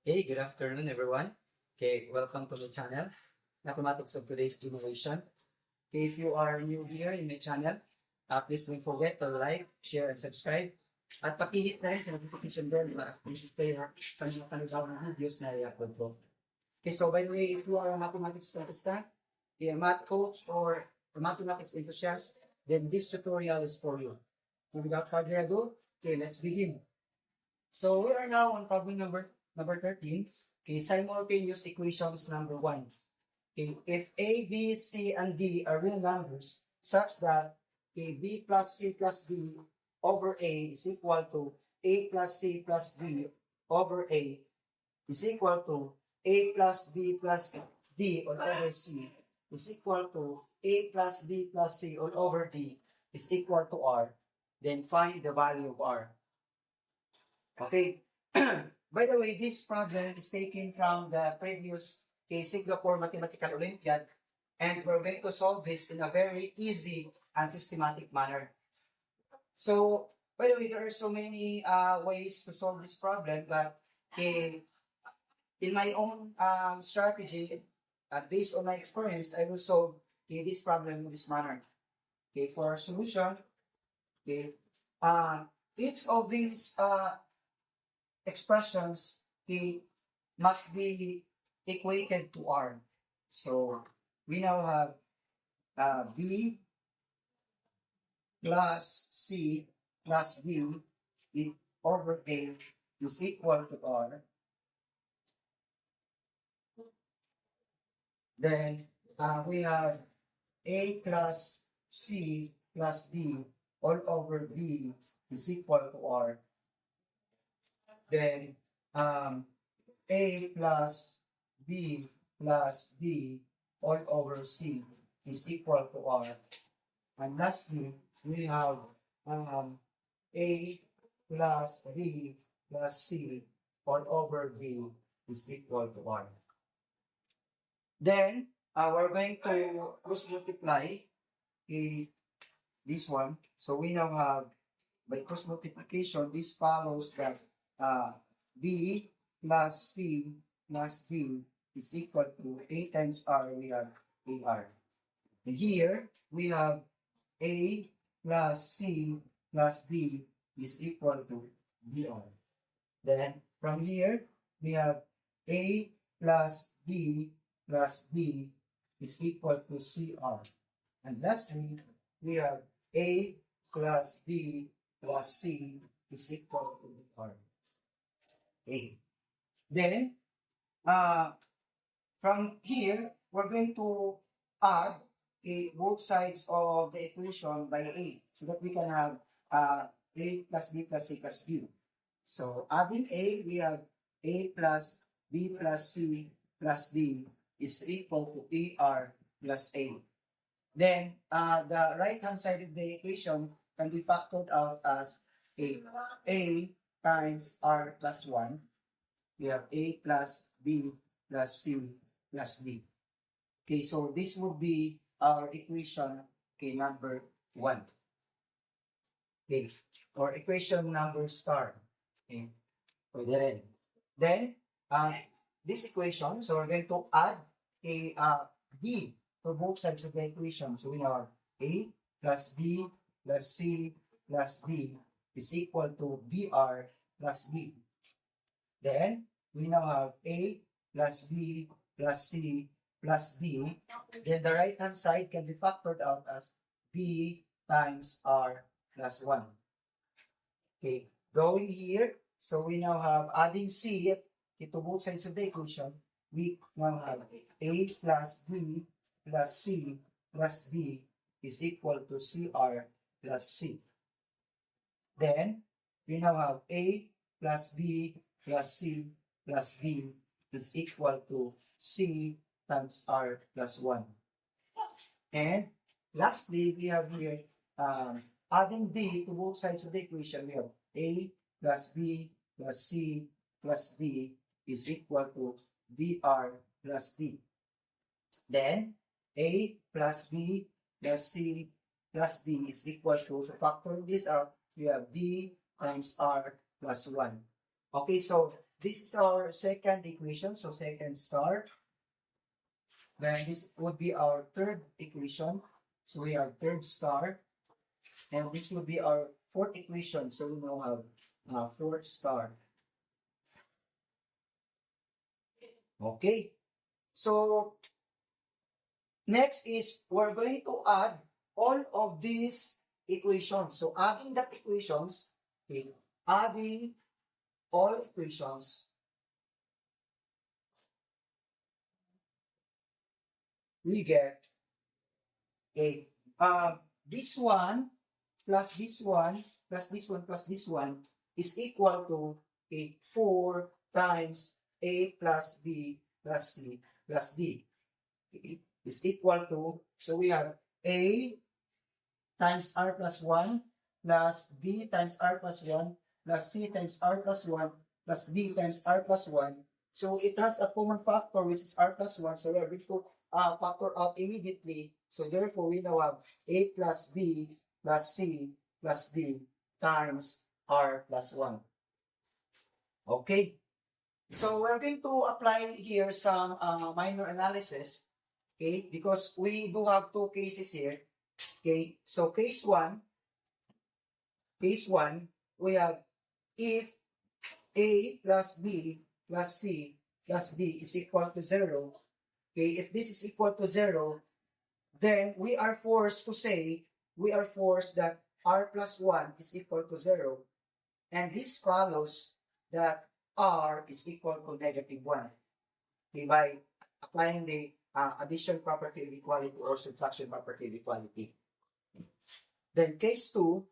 Hey, good afternoon, everyone. Okay, welcome to the channel, Mathematics of Today's Generation. Okay, if you are new here in my channel, please don't forget to like, share, and subscribe. At pakihit na rin sa notification bell para kayo sa mga kanibawang videos na i-upload ko. Okay, so by the way, if you are a mathematics contestant, a math coach, or a mathematics enthusiast, then this tutorial is for you. So without further ado, okay, let's begin. So we are now on problem number 13. Okay, simultaneous equations number 1. Okay, if A, B, C, and D are real numbers such that B plus C plus D over A is equal to A plus C plus D over A is equal to A plus B plus D all over C is equal to A plus B plus C all over D is equal to R, then find the value of R. Okay. By the way, this problem is taken from the previous Singapore Mathematical Olympiad, and we're going to solve this in a very easy and systematic manner. So, by the way, there are so many ways to solve this problem, but in my own strategy, based on my experience, I will solve this problem in this manner. Okay, for a solution, each of these expressions must be equated to R. So we now have B plus C plus B over A is equal to R. Then we have A plus C plus D all over B is equal to R. Then A plus B plus D all over C is equal to R. And lastly, we have A plus B plus C all over B is equal to R. Then we're going to cross multiply this one. So we now have, by cross multiplication, this follows that B plus C plus D is equal to A times R, we have AR. And here, we have A plus C plus D is equal to BR. Then, from here, we have A plus B plus D is equal to CR. And lastly, we have A plus B plus C is equal to BR. A. Then, from here, we're going to add both sides of the equation by A so that we can have A plus B plus C plus D. So, adding A, we have A plus B plus C plus D is equal to AR plus A. Then, the right-hand side of the equation can be factored out as A times R plus 1. We have A plus B plus C plus D. Okay, so this would be our equation, number 1. Okay, or equation number star. Okay, pwede rin. Then, this equation, so we're going to add a B to both sides of the equation. So we have A plus B plus C plus D is equal to BR plus B. Then, we now have A plus B plus C plus D. Then the right-hand side can be factored out as B times R plus 1. Okay, going here, so we now have adding C to both sides of the equation. We now have A plus B plus C plus D is equal to CR plus C. Then, we now have A plus B plus C plus D is equal to C times R plus 1. And lastly, we have here adding D to both sides of the equation. We have A plus B plus C plus D is equal to BR plus D. Then, A plus B plus C plus D is equal to, so factoring this out, we have D times R plus 1. Okay, so this is our second equation, so second star. Then this would be our third equation, so we have third star. And this would be our fourth equation, so we now have fourth star. Okay, so next is we're going to add all of these equations. So adding that equations, okay, adding all equations, we get a this one plus this one plus this one plus this one is equal to a 4 times a plus b plus c plus d. Okay, is equal to, so we have a times r plus 1 plus b times r plus 1 plus c times r plus 1 plus d times r plus 1. So it has a common factor which is r plus 1. So we are going to factor out immediately. So therefore we now have a plus b plus c plus d times r plus 1. Okay. So we're going to apply here some minor analysis. Okay, because we do have two cases here. Okay, so case one, we have if a plus b plus c plus d is equal to 0. Okay, if this is equal to 0, then we are forced to say, that r plus 1 is equal to 0. And this follows that r is equal to negative 1. Okay, by applying the addition property of equality or subtraction property of equality. Then case 2,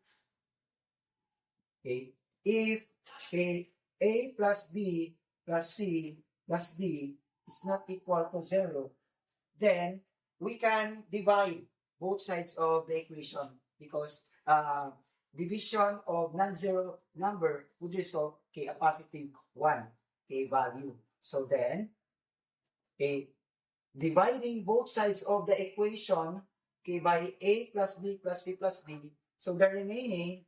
okay, if a plus b plus c plus d is not equal to 0, then we can divide both sides of the equation because division of non-zero number would result a positive 1 value. So then, dividing both sides of the equation by a plus b plus c plus d, so the remaining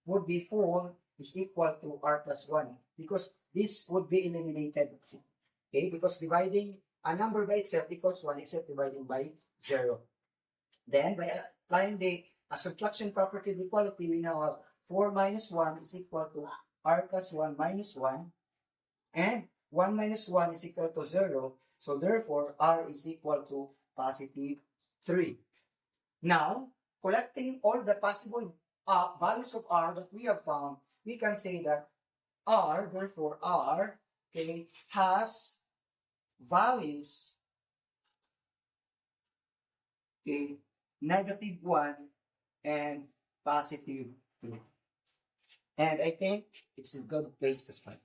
would be 4 is equal to r plus 1 because this would be eliminated. Okay, because dividing a number by itself equals 1 except dividing by 0. Then by applying the subtraction property of equality, we now have 4 minus 1 is equal to r plus 1 minus 1, and 1 minus 1 is equal to 0. So therefore, r is equal to positive 3. Now, collecting all the possible values of r that we have found, we can say that r, therefore r, okay, has values, okay, negative 1 and positive 3. And I think it's a good place to start.